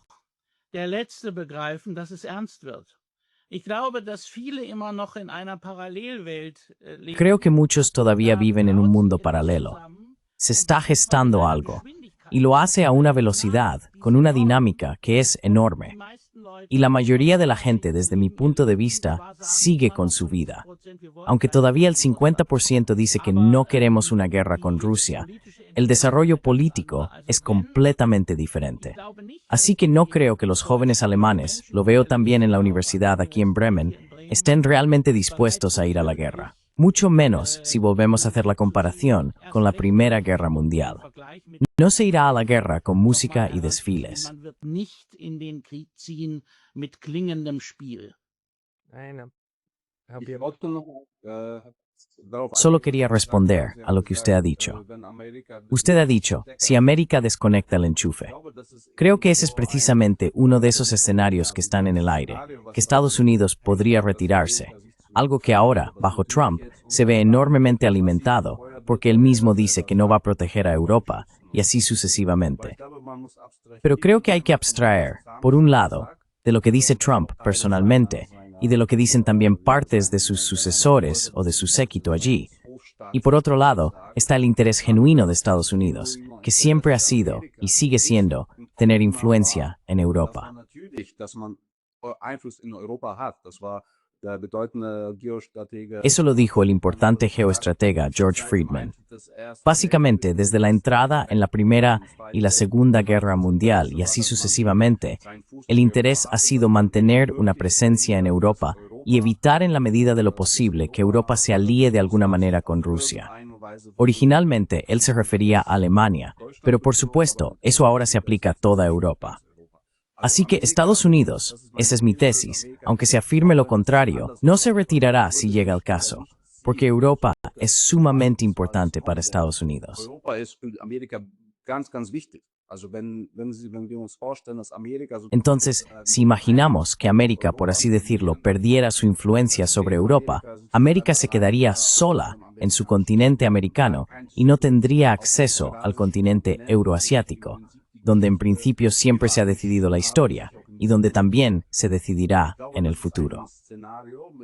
Creo que muchos todavía viven en un mundo paralelo. Se está gestando algo, y lo hace a una velocidad, con una dinámica que es enorme. Y la mayoría de la gente, desde mi punto de vista, sigue con su vida. Aunque todavía el 50% dice que no queremos una guerra con Rusia, el desarrollo político es completamente diferente. Así que no creo que los jóvenes alemanes, lo veo también en la universidad aquí en Bremen, estén realmente dispuestos a ir a la guerra. Mucho menos si volvemos a hacer la comparación con la Primera Guerra Mundial. No se irá a la guerra con música y desfiles. Solo quería responder a lo que usted ha dicho. Usted ha dicho, si América desconecta el enchufe. Creo que ese es precisamente uno de esos escenarios que están en el aire, que Estados Unidos podría retirarse. Algo que ahora, bajo Trump, se ve enormemente alimentado porque él mismo dice que no va a proteger a Europa, y así sucesivamente. Pero creo que hay que abstraer, por un lado, de lo que dice Trump personalmente y de lo que dicen también partes de sus sucesores o de su séquito allí. Y por otro lado, está el interés genuino de Estados Unidos, que siempre ha sido y sigue siendo tener influencia en Europa. Eso lo dijo el importante geoestratega George Friedman. Básicamente, desde la entrada en la Primera y la Segunda Guerra Mundial y así sucesivamente, el interés ha sido mantener una presencia en Europa y evitar en la medida de lo posible que Europa se alíe de alguna manera con Rusia. Originalmente, él se refería a Alemania, pero por supuesto, eso ahora se aplica a toda Europa. Así que Estados Unidos, esa es mi tesis, aunque se afirme lo contrario, no se retirará si llega el caso, porque Europa es sumamente importante para Estados Unidos. Entonces, si imaginamos que América, por así decirlo, perdiera su influencia sobre Europa, América se quedaría sola en su continente americano y no tendría acceso al continente euroasiático, donde en principio siempre se ha decidido la historia y donde también se decidirá en el futuro.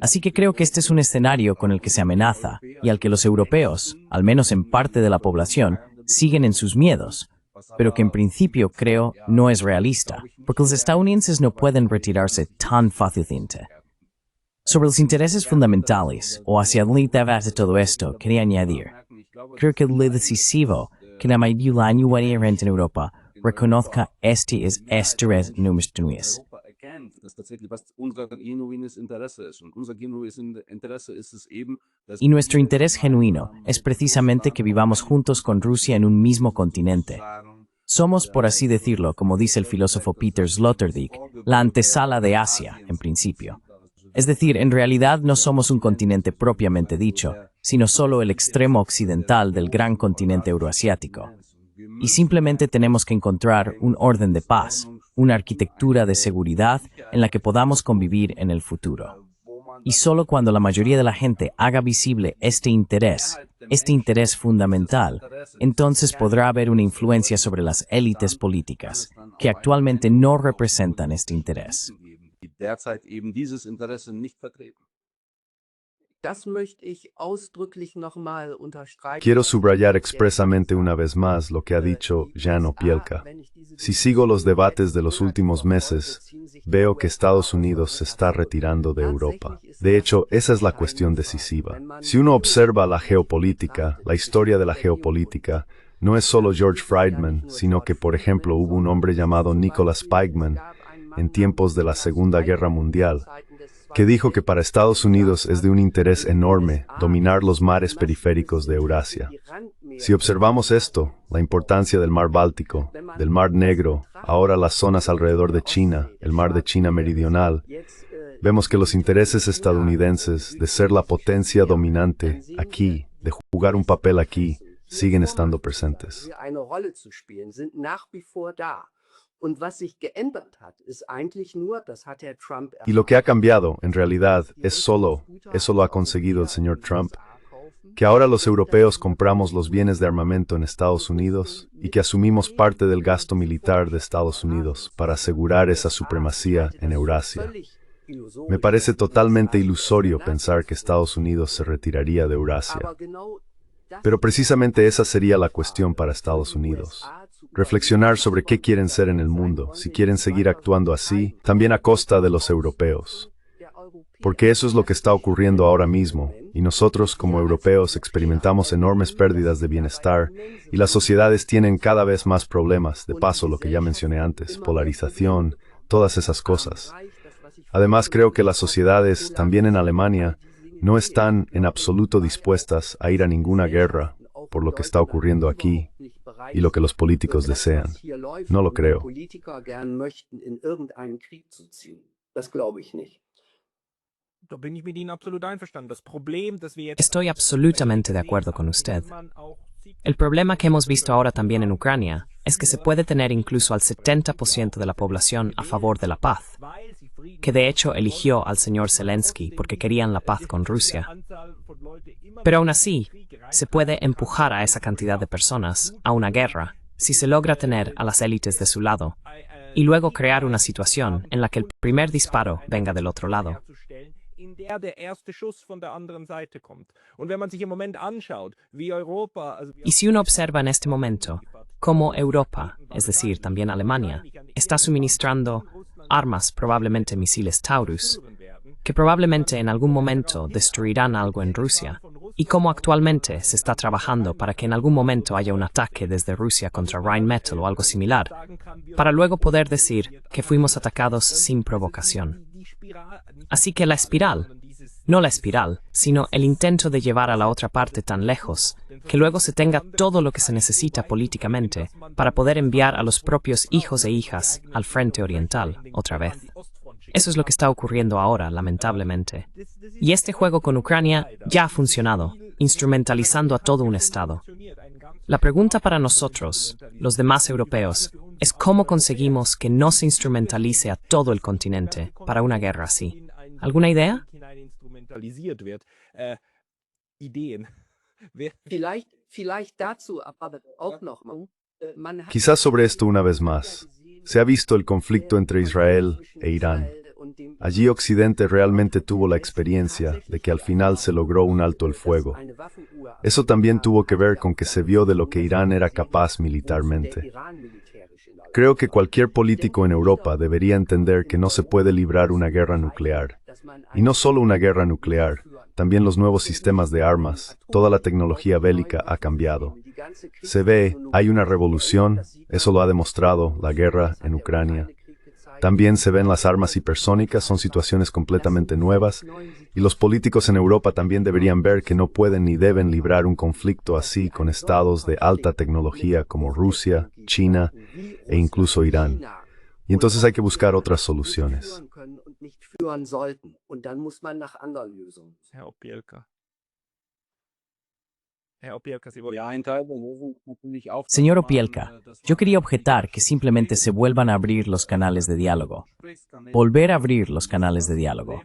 Así que creo que este es un escenario con el que se amenaza y al que los europeos, al menos en parte de la población, siguen en sus miedos, pero que en principio creo no es realista, porque los estadounidenses no pueden retirarse tan fácilmente. Sobre los intereses fundamentales, o hacia dónde debe todo esto, quería añadir, creo que lo decisivo que la mayoría de la gente en Europa reconozca este es nuestro interés. Y nuestro interés genuino es precisamente que vivamos juntos con Rusia en un mismo continente. Somos, por así decirlo, como dice el filósofo Peter Sloterdijk, la antesala de Asia, en principio. Es decir, en realidad no somos un continente propiamente dicho, sino solo el extremo occidental del gran continente euroasiático. Y simplemente tenemos que encontrar un orden de paz, una arquitectura de seguridad en la que podamos convivir en el futuro. Y solo cuando la mayoría de la gente haga visible este interés fundamental, entonces podrá haber una influencia sobre las élites políticas, que actualmente no representan este interés. Quiero subrayar expresamente una vez más lo que ha dicho Jan Opielka. Si sigo los debates de los últimos meses, veo que Estados Unidos se está retirando de Europa. De hecho, esa es la cuestión decisiva. Si uno observa la geopolítica, la historia de la geopolítica, no es solo George Friedman, sino que, por ejemplo, hubo un hombre llamado Nicholas Spiegelman en tiempos de la Segunda Guerra Mundial, que dijo que para Estados Unidos es de un interés enorme dominar los mares periféricos de Eurasia. Si observamos esto, la importancia del mar Báltico, del mar Negro, ahora las zonas alrededor de China, el mar de China meridional, vemos que los intereses estadounidenses de ser la potencia dominante aquí, de jugar un papel aquí, siguen estando presentes. Y lo que ha cambiado, en realidad, eso lo ha conseguido el señor Trump, que ahora los europeos compramos los bienes de armamento en Estados Unidos y que asumimos parte del gasto militar de Estados Unidos para asegurar esa supremacía en Eurasia. Me parece totalmente ilusorio pensar que Estados Unidos se retiraría de Eurasia. Pero precisamente esa sería la cuestión para Estados Unidos. Reflexionar sobre qué quieren ser en el mundo, si quieren seguir actuando así, también a costa de los europeos. Porque eso es lo que está ocurriendo ahora mismo, y nosotros como europeos experimentamos enormes pérdidas de bienestar, y las sociedades tienen cada vez más problemas, de paso lo que ya mencioné antes, polarización, todas esas cosas. Además creo que las sociedades, también en Alemania, no están en absoluto dispuestas a ir a ninguna guerra por lo que está ocurriendo aquí y lo que los políticos desean. No lo creo. Estoy absolutamente de acuerdo con usted. El problema que hemos visto ahora también en Ucrania es que se puede tener incluso al 70% de la población a favor de la paz, que de hecho eligió al señor Zelensky porque querían la paz con Rusia. Pero aún así, se puede empujar a esa cantidad de personas a una guerra si se logra tener a las élites de su lado y luego crear una situación en la que el primer disparo venga del otro lado. Y si uno observa en este momento cómo Europa, es decir, también Alemania, está suministrando armas, probablemente misiles Taurus, que probablemente en algún momento destruirán algo en Rusia, y cómo actualmente se está trabajando para que en algún momento haya un ataque desde Rusia contra Rheinmetall o algo similar, para luego poder decir que fuimos atacados sin provocación. Así que la espiral, no la espiral, sino el intento de llevar a la otra parte tan lejos, que luego se tenga todo lo que se necesita políticamente para poder enviar a los propios hijos e hijas al frente oriental, otra vez. Eso es lo que está ocurriendo ahora, lamentablemente. Y este juego con Ucrania ya ha funcionado, instrumentalizando a todo un Estado. La pregunta para nosotros, los demás europeos, es cómo conseguimos que no se instrumentalice a todo el continente para una guerra así. ¿Alguna idea? Quizás sobre esto una vez más. Se ha visto el conflicto entre Israel e Irán. Allí Occidente realmente tuvo la experiencia de que al final se logró un alto el fuego. Eso también tuvo que ver con que se vio de lo que Irán era capaz militarmente. Creo que cualquier político en Europa debería entender que no se puede librar una guerra nuclear. Y no solo una guerra nuclear, también los nuevos sistemas de armas, toda la tecnología bélica ha cambiado. Se ve, hay una revolución, eso lo ha demostrado la guerra en Ucrania. También se ven las armas hipersónicas, son situaciones completamente nuevas, y los políticos en Europa también deberían ver que no pueden ni deben librar un conflicto así con estados de alta tecnología como Rusia, China e incluso Irán. Y entonces hay que buscar otras soluciones. Herr Opielka. Herr Opielka, Sie wollten... Ja, ein Teil der Lösung ist natürlich auch, Señor Opielka, yo quería objetar que simplemente se vuelvan a abrir los canales de diálogo. Volver a abrir los canales de diálogo.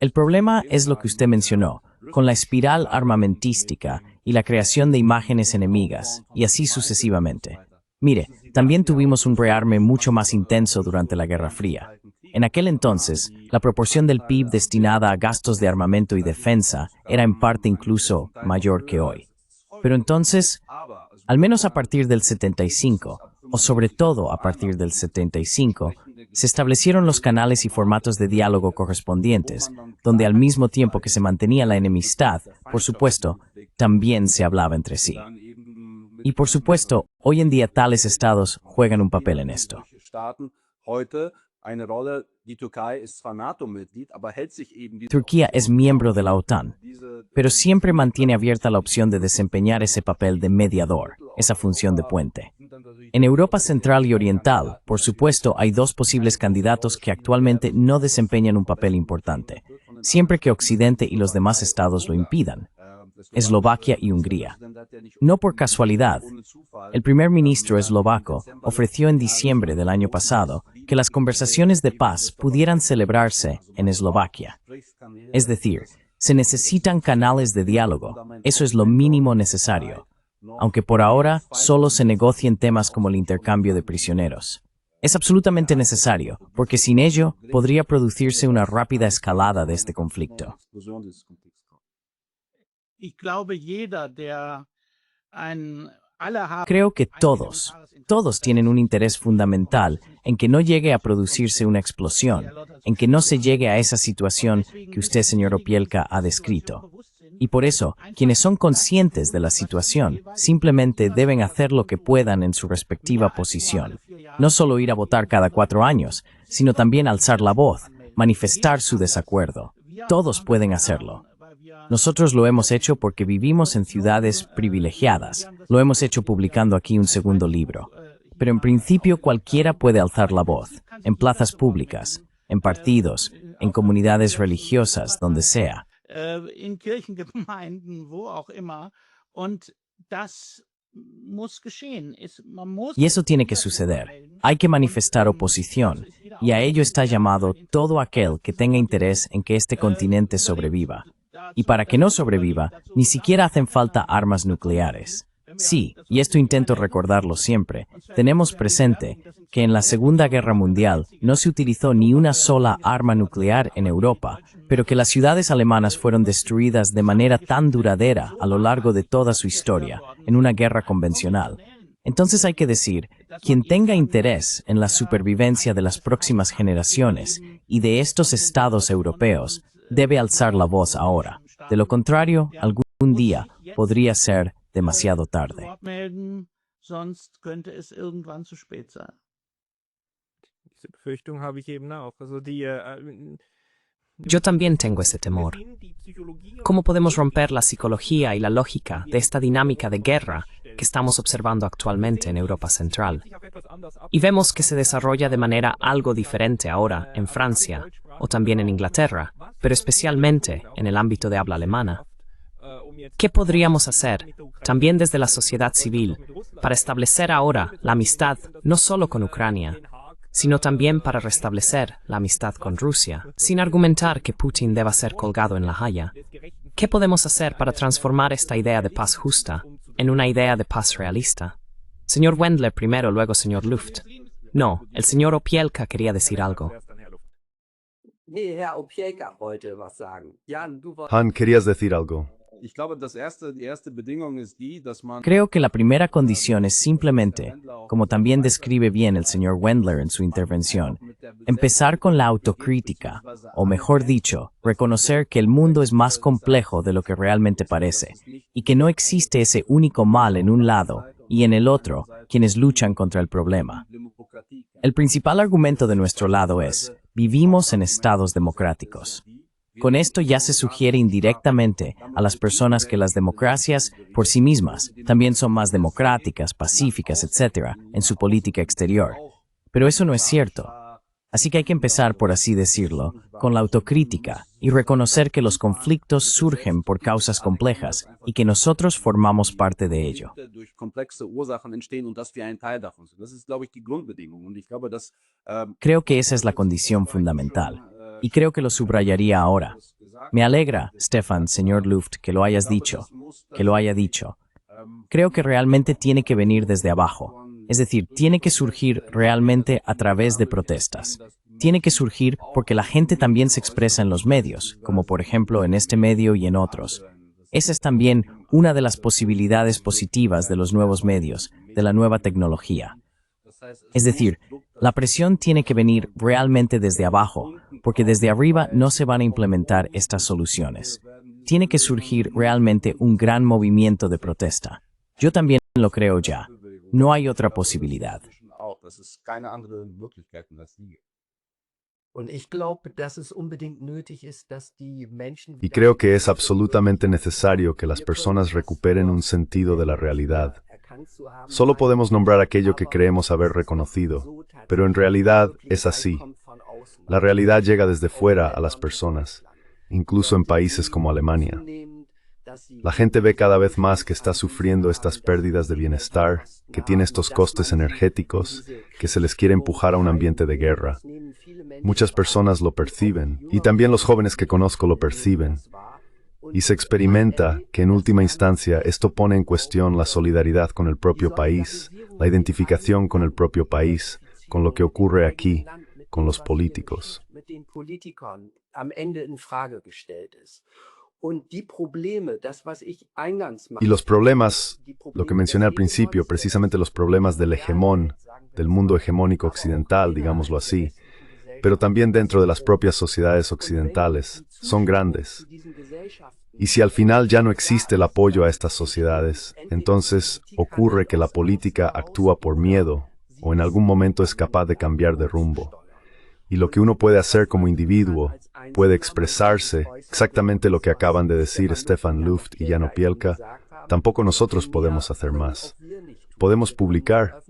El problema es lo que usted mencionó, con la espiral armamentística y la creación de imágenes enemigas, y así sucesivamente. Mire, también tuvimos un rearme mucho más intenso durante la Guerra Fría. En aquel entonces, la proporción del PIB destinada a gastos de armamento y defensa era en parte incluso mayor que hoy. Pero entonces, al menos a partir del 75, o sobre todo a partir del 75, se establecieron los canales y formatos de diálogo correspondientes, donde al mismo tiempo que se mantenía la enemistad, por supuesto, también se hablaba entre sí. Y por supuesto, hoy en día tales estados juegan un papel en esto. Turquía es miembro de la OTAN, pero siempre mantiene abierta la opción de desempeñar ese papel de mediador, esa función de puente. En Europa Central y Oriental, por supuesto, hay dos posibles candidatos que actualmente no desempeñan un papel importante, siempre que Occidente y los demás estados lo impidan: Eslovaquia y Hungría. No por casualidad, el primer ministro eslovaco ofreció en diciembre del año pasado que las conversaciones de paz pudieran celebrarse en Eslovaquia. Es decir, se necesitan canales de diálogo, eso es lo mínimo necesario, aunque por ahora solo se negocien temas como el intercambio de prisioneros. Es absolutamente necesario, porque sin ello podría producirse una rápida escalada de este conflicto. Creo que todos tienen un interés fundamental en que no llegue a producirse una explosión, en que no se llegue a esa situación que usted, señor Opielka, ha descrito. Y por eso, quienes son conscientes de la situación simplemente deben hacer lo que puedan en su respectiva posición. No solo ir a votar cada 4 años, sino también alzar la voz, manifestar su desacuerdo. Todos pueden hacerlo. Nosotros lo hemos hecho porque vivimos en ciudades privilegiadas. Lo hemos hecho publicando aquí un segundo libro. Pero en principio cualquiera puede alzar la voz, en plazas públicas, en partidos, en comunidades religiosas, donde sea. Y eso tiene que suceder. Hay que manifestar oposición, y a ello está llamado todo aquel que tenga interés en que este continente sobreviva. Y para que no sobreviva, ni siquiera hacen falta armas nucleares. Sí, y esto intento recordarlo siempre, tenemos presente que en la Segunda Guerra Mundial no se utilizó ni una sola arma nuclear en Europa, pero que las ciudades alemanas fueron destruidas de manera tan duradera a lo largo de toda su historia, en una guerra convencional. Entonces hay que decir, quien tenga interés en la supervivencia de las próximas generaciones y de estos estados europeos, debe alzar la voz ahora. De lo contrario, algún día podría ser demasiado tarde. Diese Befürchtung habe ich eben auch. Also Yo también tengo ese temor. ¿Cómo podemos romper la psicología y la lógica de esta dinámica de guerra que estamos observando actualmente en Europa Central? Y vemos que se desarrolla de manera algo diferente ahora en Francia o también en Inglaterra, pero especialmente en el ámbito de habla alemana. ¿Qué podríamos hacer, también desde la sociedad civil, para establecer ahora la amistad no solo con Ucrania, sino también para restablecer la amistad con Rusia, sin argumentar que Putin deba ser colgado en La Haya? ¿Qué podemos hacer para transformar esta idea de paz justa en una idea de paz realista? Señor Wendler primero, luego señor Luft. No, el señor Opielka quería decir algo. Han, querías decir algo. Creo que la primera condición es simplemente, como también describe bien el señor Wendler en su intervención, empezar con la autocrítica, o mejor dicho, reconocer que el mundo es más complejo de lo que realmente parece, y que no existe ese único mal en un lado y en el otro quienes luchan contra el problema. El principal argumento de nuestro lado es, vivimos en estados democráticos. Con esto ya se sugiere indirectamente a las personas que las democracias, por sí mismas, también son más democráticas, pacíficas, etc., en su política exterior. Pero eso no es cierto. Así que hay que empezar, por así decirlo, con la autocrítica y reconocer que los conflictos surgen por causas complejas y que nosotros formamos parte de ello. Creo que esa es la condición fundamental, y creo que lo subrayaría ahora. Me alegra, Stefan, señor Luft, que lo hayas dicho, que lo haya dicho. Creo que realmente tiene que venir desde abajo. Es decir, tiene que surgir realmente a través de protestas. Tiene que surgir porque la gente también se expresa en los medios, como por ejemplo en este medio y en otros. Esa es también una de las posibilidades positivas de los nuevos medios, de la nueva tecnología. Es decir, la presión tiene que venir realmente desde abajo, porque desde arriba no se van a implementar estas soluciones. Tiene que surgir realmente un gran movimiento de protesta. Yo también lo creo ya. No hay otra posibilidad. Y creo que es absolutamente necesario que las personas recuperen un sentido de la realidad. Solo podemos nombrar aquello que creemos haber reconocido, pero en realidad es así. La realidad llega desde fuera a las personas, incluso en países como Alemania. La gente ve cada vez más que está sufriendo estas pérdidas de bienestar, que tiene estos costes energéticos, que se les quiere empujar a un ambiente de guerra. Muchas personas lo perciben, y también los jóvenes que conozco lo perciben. Y se experimenta que en última instancia esto pone en cuestión la solidaridad con el propio país, la identificación con el propio país, con lo que ocurre aquí, con los políticos. Y los problemas, lo que mencioné al principio, precisamente los problemas del hegemón, del mundo hegemónico occidental, digámoslo así, pero también dentro de las propias sociedades occidentales, son grandes. Y si al final ya no existe el apoyo a estas sociedades, entonces ocurre que la política actúa por miedo o en algún momento es capaz de cambiar de rumbo. Y lo que uno puede hacer como individuo, puede expresarse, exactamente lo que acaban de decir Stefan Luft y Jano Pielka, tampoco nosotros podemos hacer más. Podemos publicar.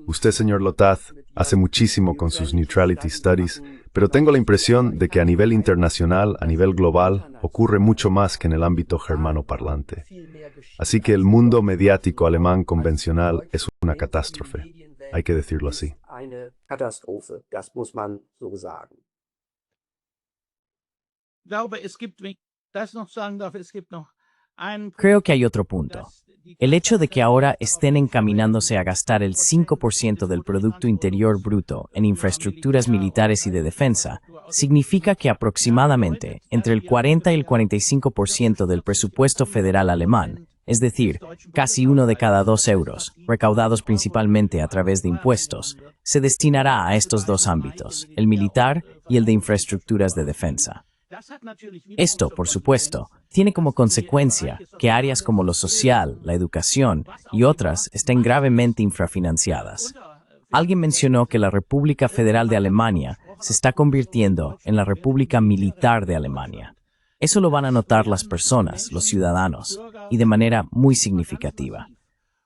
Usted, señor Lotaz, hace muchísimo con sus Neutrality Studies, pero tengo la impresión de que a nivel internacional, a nivel global, ocurre mucho más que en el ámbito germano parlante. Así que el mundo mediático alemán convencional es una catástrofe. Hay que decirlo así. Creo que hay otro punto. El hecho de que ahora estén encaminándose a gastar el 5% del Producto Interior Bruto en infraestructuras militares y de defensa significa que aproximadamente entre el 40 y el 45% del presupuesto federal alemán, es decir, casi 1 de cada 2 euros, recaudados principalmente a través de impuestos, se destinará a estos dos ámbitos, el militar y el de infraestructuras de defensa. Esto, por supuesto, tiene como consecuencia que áreas como lo social, la educación y otras estén gravemente infrafinanciadas. Alguien mencionó que la República Federal de Alemania se está convirtiendo en la República Militar de Alemania. Eso lo van a notar las personas, los ciudadanos, y de manera muy significativa.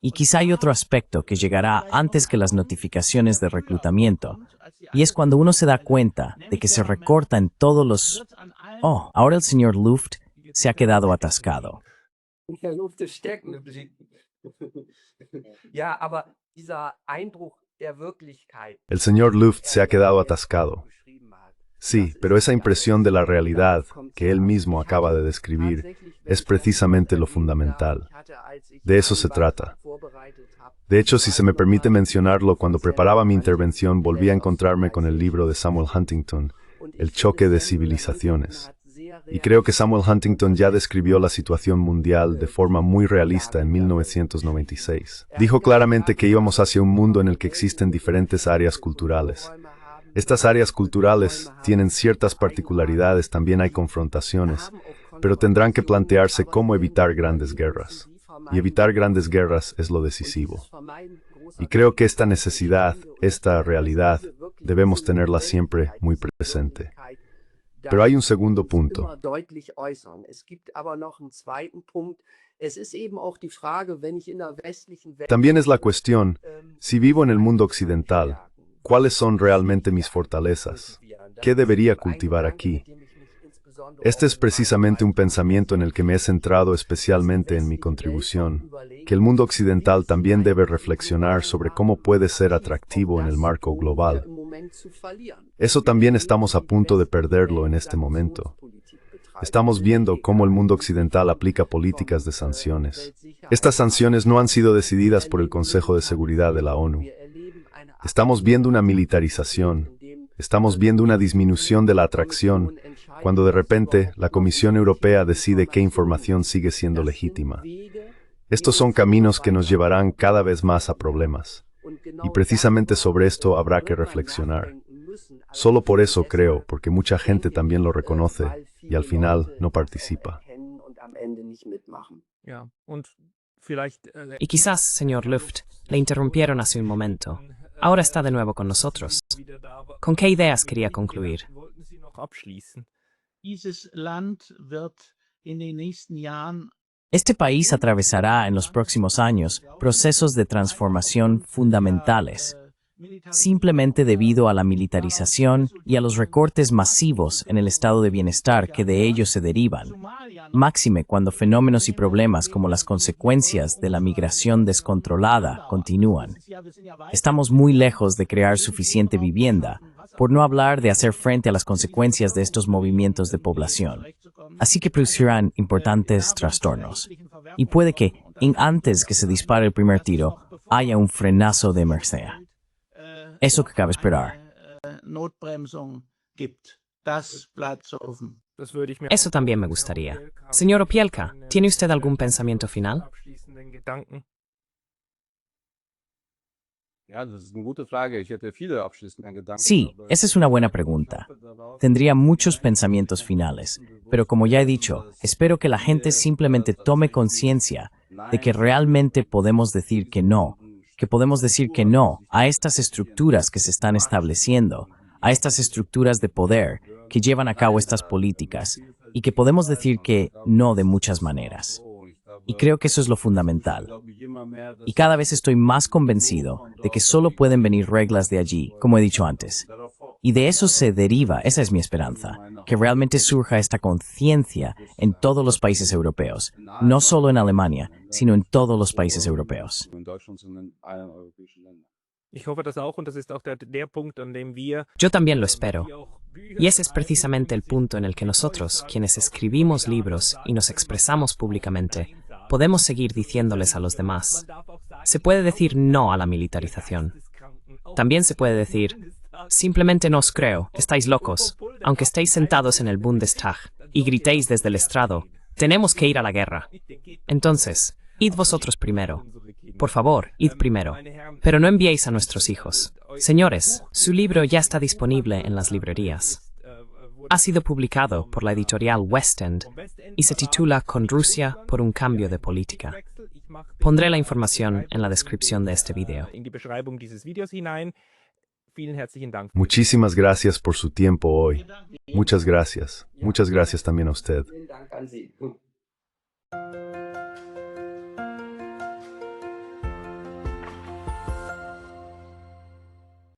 Y quizá hay otro aspecto que llegará antes que las notificaciones de reclutamiento, y es cuando uno se da cuenta de que se recorta en todos los... Oh, ahora el señor Luft se ha quedado atascado. El señor Luft se ha quedado atascado. Sí, pero esa impresión de la realidad que él mismo acaba de describir es precisamente lo fundamental. De eso se trata. De hecho, si se me permite mencionarlo, cuando preparaba mi intervención volví a encontrarme con el libro de Samuel Huntington, El choque de civilizaciones. Y creo que Samuel Huntington ya describió la situación mundial de forma muy realista en 1996. Dijo claramente que íbamos hacia un mundo en el que existen diferentes áreas culturales. Estas áreas culturales tienen ciertas particularidades, también hay confrontaciones, pero tendrán que plantearse cómo evitar grandes guerras. y evitar grandes guerras es lo decisivo. Y creo que esta necesidad, esta realidad, debemos tenerla siempre muy presente. Pero hay un segundo punto. También es la cuestión, si vivo en el mundo occidental, ¿cuáles son realmente mis fortalezas? ¿Qué debería cultivar aquí? Este es precisamente un pensamiento en el que me he centrado especialmente en mi contribución, que el mundo occidental también debe reflexionar sobre cómo puede ser atractivo en el marco global. Eso también estamos a punto de perderlo en este momento. Estamos viendo cómo el mundo occidental aplica políticas de sanciones. Estas sanciones no han sido decididas por el Consejo de Seguridad de la ONU. Estamos viendo una militarización. Estamos viendo una disminución de la atracción, cuando de repente la Comisión Europea decide qué información sigue siendo legítima. Estos son caminos que nos llevarán cada vez más a problemas. Y precisamente sobre esto habrá que reflexionar. Solo por eso creo, porque mucha gente también lo reconoce y al final no participa. Y quizás, señor Luft, le interrumpieron hace un momento. Ahora está de nuevo con nosotros. ¿Con qué ideas quería concluir? Este país atravesará en los próximos años procesos de transformación fundamentales, simplemente debido a la militarización y a los recortes masivos en el estado de bienestar que de ellos se derivan, máxime cuando fenómenos y problemas como las consecuencias de la migración descontrolada continúan. Estamos muy lejos de crear suficiente vivienda, por no hablar de hacer frente a las consecuencias de estos movimientos de población. Así que producirán importantes trastornos. Y puede que, antes que se dispare el primer tiro, haya un frenazo de emergencia. Eso que cabe esperar. Eso también me gustaría. Señor Opielka, ¿tiene usted algún pensamiento final? Sí, esa es una buena pregunta. Tendría muchos pensamientos finales, pero como ya he dicho, espero que la gente simplemente tome conciencia de que realmente podemos decir que no a estas estructuras que se están estableciendo, a estas estructuras de poder que llevan a cabo estas políticas, y que podemos decir que no de muchas maneras. Y creo que eso es lo fundamental. Y cada vez estoy más convencido de que solo pueden venir reglas de allí, como he dicho antes. Y de eso se deriva, esa es mi esperanza, que realmente surja esta conciencia en todos los países europeos, no solo en Alemania, sino en todos los países europeos. Yo también lo espero. Y ese es precisamente el punto en el que nosotros, quienes escribimos libros y nos expresamos públicamente, podemos seguir diciéndoles a los demás. Se puede decir no a la militarización. También se puede decir, simplemente no os creo, estáis locos, aunque estéis sentados en el Bundestag y gritéis desde el estrado, tenemos que ir a la guerra. Entonces, id vosotros primero. Por favor, id primero. Pero no enviéis a nuestros hijos. Señores, su libro ya está disponible en las librerías. Ha sido publicado por la editorial West End y se titula Con Rusia por un cambio de política. Pondré la información en la descripción de este video. Muchísimas gracias por su tiempo hoy. Muchas gracias. Muchas gracias también a usted.